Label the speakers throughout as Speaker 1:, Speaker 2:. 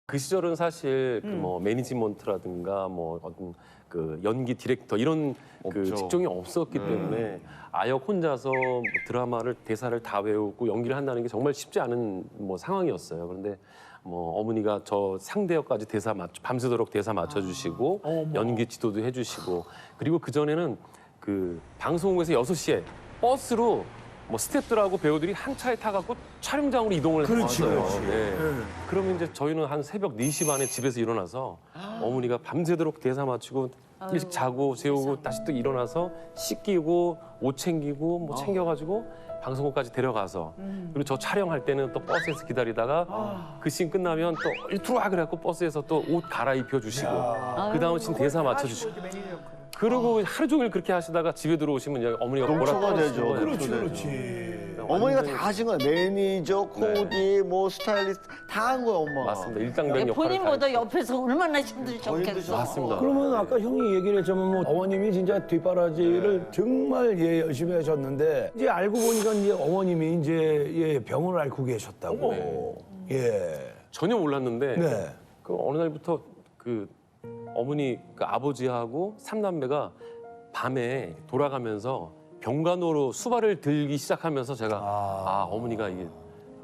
Speaker 1: 그 시절은 사실 그뭐 매니지먼트라든가 뭐 어떤 그 연기 디렉터 이런 그
Speaker 2: 없죠.
Speaker 1: 직종이 없었기 때문에 아역 혼자서 뭐 드라마를 대사를 다 외우고 연기를 한다는 게 정말 쉽지 않은 뭐 상황이었어요. 그런데 뭐 어머니가 저 상대역까지 대사 밤새도록 대사 맞춰주시고 연기 지도도 해주시고 그리고 그 전에는 그 방송국에서 6시에 버스로 뭐 스태프들하고 배우들이 한 차에 타갖고 촬영장으로 이동을
Speaker 3: 그렇지,
Speaker 1: 했어요.
Speaker 3: 그렇지.
Speaker 1: 네. 그러면 이제 저희는 한 새벽 4시 반에 집에서 일어나서 어머니가 밤새도록 대사 맞추고 일찍 자고 재우고 다시 또 일어나서 씻기고 옷 챙기고 뭐 챙겨가지고 방송국까지 데려가서 그리고 저 촬영할 때는 또 버스에서 기다리다가 그 씬 끝나면 또 들어와 그래갖고 버스에서 또 옷 갈아입혀 주시고 그 다음 씬 대사 맞춰주시고 그리고 하루 종일 그렇게 하시다가 집에 들어오시면 이제 어머니가
Speaker 2: 농초가
Speaker 1: 뭐라
Speaker 2: 되죠.
Speaker 1: 떨어지는 거예요.
Speaker 3: 그렇지,
Speaker 2: 그렇죠.
Speaker 3: 그렇지.
Speaker 2: 어머니가 다 하신 거예요. 매니저, 코디, 뭐 스타일리스트 다 한 거예요, 엄마.
Speaker 1: 맞습니다. 일당백 역할을 다
Speaker 4: 본인보다
Speaker 1: 했죠.
Speaker 4: 옆에서 얼마나 힘드셨겠어.
Speaker 1: 맞습니다.
Speaker 3: 그러면 아까 형이 얘기를 했지만 뭐 어머님이 진짜 뒷바라지를 정말 예 열심히 하셨는데 이제 알고 보니까 이제 어머님이 이제 예 병을 앓고 계셨다고. 예.
Speaker 1: 전혀 몰랐는데
Speaker 3: 네.
Speaker 1: 그 어느 날부터 그 어머니 그 아버지하고 삼남매가 밤에 돌아가면서 병간호로 수발을 들기 시작하면서 제가 어머니가 이게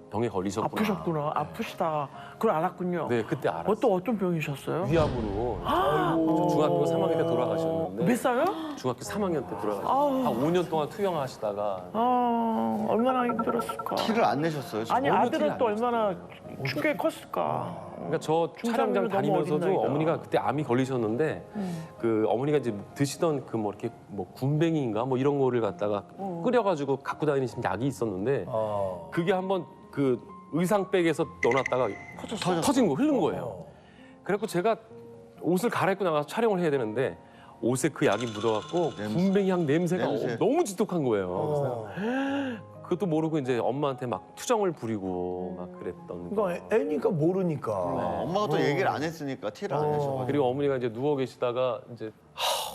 Speaker 1: 병에 걸리셨구나.
Speaker 5: 아프셨구나. 아프시다. 그걸 알았군요.
Speaker 1: 네, 그때 알았어요.
Speaker 5: 어떤 병이셨어요?
Speaker 1: 위암으로 저 중학교 3학년 때 돌아가셨는데
Speaker 5: 몇 살요?
Speaker 1: 중학교 3학년 때 돌아가셨는데 한 5년 동안 투영하시다가
Speaker 5: 얼마나 힘들었을까.
Speaker 2: 티를 안 내셨어요?
Speaker 5: 아니
Speaker 1: 너무
Speaker 5: 아들은
Speaker 1: 티를
Speaker 5: 또
Speaker 1: 안
Speaker 5: 얼마나 충격이 컸을까.
Speaker 1: 그러니까 저 촬영장
Speaker 5: 중장년이 너무
Speaker 1: 다니면서도
Speaker 5: 어린 나이다.
Speaker 1: 어머니가 그때 암이 걸리셨는데 그 어머니가 이제 드시던 그 뭐 이렇게 뭐 군뱅이인가 뭐 이런 거를 갖다가 끓여가지고 갖고 다니신 약이 있었는데 그게 한번 그 의상백에서 넣어놨다가 터진 거 흐른 거예요. 그래갖고 제가 옷을 갈아입고 나가서 촬영을 해야 되는데 옷에 그 약이 묻어갖고 군뱅이 향 냄새가
Speaker 2: 냄새.
Speaker 1: 너무 지독한 거예요. 그래서 그것도 모르고 이제 엄마한테 막 투정을 부리고 막 그랬던.
Speaker 3: 그러니까 애니까 모르니까.
Speaker 2: 엄마가 또 얘기를 안 했으니까 티를 안 내셔가지고.
Speaker 1: 그리고 어머니가 이제 누워 계시다가 이제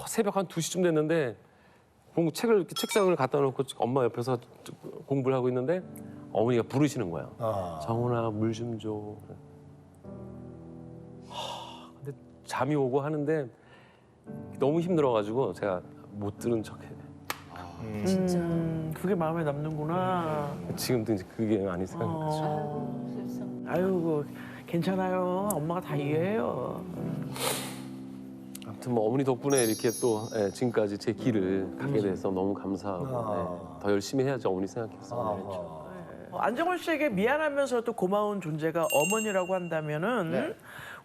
Speaker 1: 새벽 한 2시쯤 됐는데 책을 이렇게 책상을 갖다 놓고 엄마 옆에서 공부를 하고 있는데 어머니가 부르시는 거야. 정훈아 물 좀 줘. 근데 잠이 오고 하는데 너무 힘들어가지고 제가 못 들은 척해.
Speaker 5: 그게 마음에 남는구나.
Speaker 1: 지금도 이제 그게 많이 생각나죠.
Speaker 5: 아유, 괜찮아요. 엄마가 다 이해해요.
Speaker 1: 아무튼 뭐 어머니 덕분에 이렇게 또 지금까지 제 길을 가게 돼서 너무 감사하고 더 열심히 해야죠 어머니 생각해서.
Speaker 5: 안정원 씨에게 미안하면서도 고마운 존재가 어머니라고 한다면은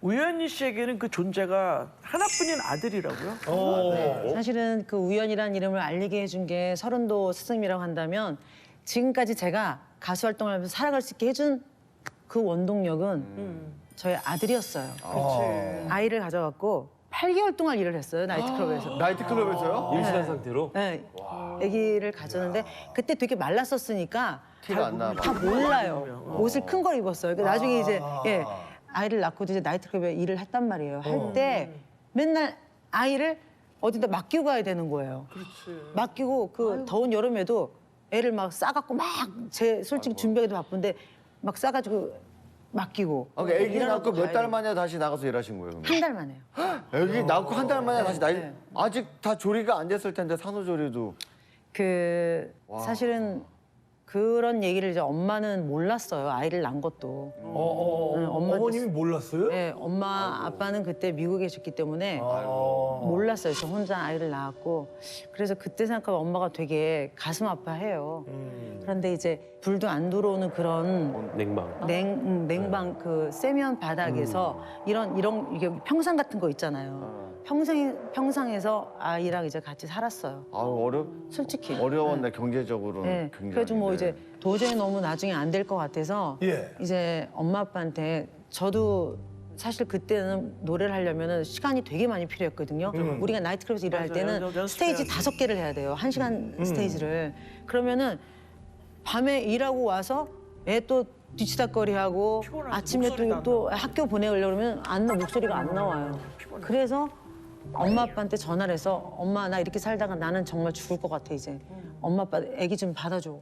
Speaker 5: 우연희 씨에게는 그 존재가 하나뿐인 아들이라고요?
Speaker 6: 사실은 그 우연이라는 이름을 알리게 해준 게 서른도 스승님이라고 한다면 지금까지 제가 가수 활동을 하면서 살아갈 수 있게 해준 그 원동력은 저희 아들이었어요. 아이를 가져갖고 8개월 동안 일을 했어요, 나이트클럽에서.
Speaker 2: 나이트클럽에서요?
Speaker 1: 임신한 상태로?
Speaker 6: 네. 아기를 가졌는데 그때 되게 말랐었으니까
Speaker 2: 티가 안 나.
Speaker 6: 다 몰라요. 옷을 큰 걸 입었어요. 그러니까 나중에 이제 아이를 낳고도 이제 나이트클럽에 일을 했단 말이에요. 할 때 맨날 아이를 어딘가 맡기고 가야 되는 거예요. 맡기고 그 더운 여름에도 애를 막 싸갖고 막 제 솔직히 준비하기도 바쁜데 막 싸가지고 맡기고.
Speaker 2: 그러니까 애기 낳고 몇 달
Speaker 6: 가야
Speaker 2: 만에 다시 나가서 일하신 거예요? 그러면?
Speaker 6: 한 달 만에요.
Speaker 2: 애기 낳고 한 달 만에 다시
Speaker 6: 네.
Speaker 2: 아직 다 조리가 안 됐을 텐데 산후조리도.
Speaker 6: 그 사실은 그런 얘기를 이제 엄마는 몰랐어요. 아이를 낳은 것도.
Speaker 3: 어머님이 몰랐어요?
Speaker 6: 네, 엄마 아빠는 그때 미국에 계셨기 때문에 몰랐어요. 저 혼자 아이를 낳았고 그래서 그때 생각하면 엄마가 되게 가슴 아파해요. 그런데 이제 불도 안 들어오는 그런
Speaker 1: 냉방.
Speaker 6: 냉방 그 세면 바닥에서 이런 이게 평상 같은 거 있잖아요. 평상에서 아이랑 이제 같이 살았어요. 솔직히.
Speaker 2: 어려웠네 경제적으로는.
Speaker 6: 네.
Speaker 2: 굉장히.
Speaker 6: 그래가지고 뭐
Speaker 2: 네.
Speaker 6: 이제 도저히 너무 나중에 안 될 것 같아서 이제 엄마 아빠한테 저도 사실 그때는 노래를 하려면 시간이 되게 많이 필요했거든요. 우리가 나이트클럽에서 일을 할 때는
Speaker 5: 연습해야지.
Speaker 6: 스테이지 5개를 해야 돼요. 1시간 스테이지를. 그러면은 밤에 일하고 와서 애 또 뒤치다거리하고
Speaker 5: 피곤하지,
Speaker 6: 아침에
Speaker 5: 목소리가
Speaker 6: 또 학교 보내려고 그러면 목소리가 안 나와요. 그래서 엄마 아빠한테 전화를 해서 엄마 나 이렇게 살다가 나는 정말 죽을 것 같아 이제. 엄마 아빠 애기 좀 받아줘.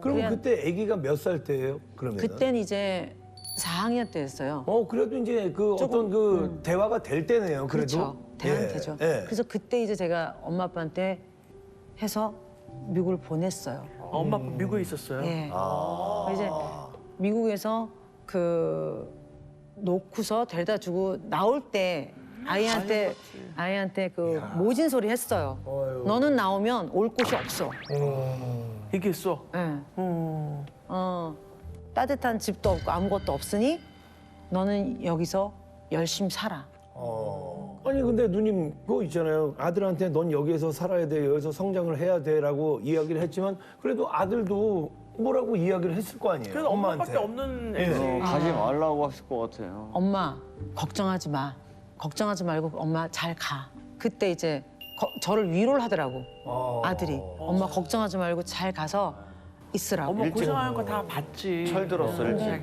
Speaker 3: 그럼 그때 아기가 몇 살 때예요? 그러면?
Speaker 6: 그때는 이제 4학년 때였어요.
Speaker 3: 그래도 이제 그 어떤 그 대화가 될 때네요. 그래도.
Speaker 6: 그렇죠. 대화는
Speaker 3: 예,
Speaker 6: 되죠.
Speaker 3: 예.
Speaker 6: 그래서 그때 이제 제가 엄마 아빠한테 해서 미국을 보냈어요.
Speaker 5: 엄마 아빠 미국에 있었어요.
Speaker 6: 예. 이제 미국에서 그 놓고서 데려다 주고 나올 때 아이한테 그 모진 소리 했어요. 너는 나오면 올 곳이 없어.
Speaker 5: 얘기했어.
Speaker 6: 예. 따뜻한 집도 없고 아무것도 없으니 너는 여기서 열심히 살아.
Speaker 3: 아니 근데 누님 그거 있잖아요. 아들한테 넌 여기에서 살아야 돼, 여기서 성장을 해야 돼라고 이야기를 했지만 그래도 아들도 뭐라고 이야기를 했을 거 아니에요.
Speaker 5: 그래서 엄마밖에
Speaker 3: 엄마한테.
Speaker 5: 없는
Speaker 3: 예.
Speaker 5: 애지.
Speaker 2: 가지 말라고 했을 것 같아요.
Speaker 6: 엄마 걱정하지 마. 걱정하지 말고 엄마 잘 가. 그때 이제 저를 위로를 하더라고. 아들이. 엄마 걱정하지 말고 잘 가서 있으라고.
Speaker 5: 엄마 고생하는 거 다 봤지.
Speaker 2: 철들었어, 일찍.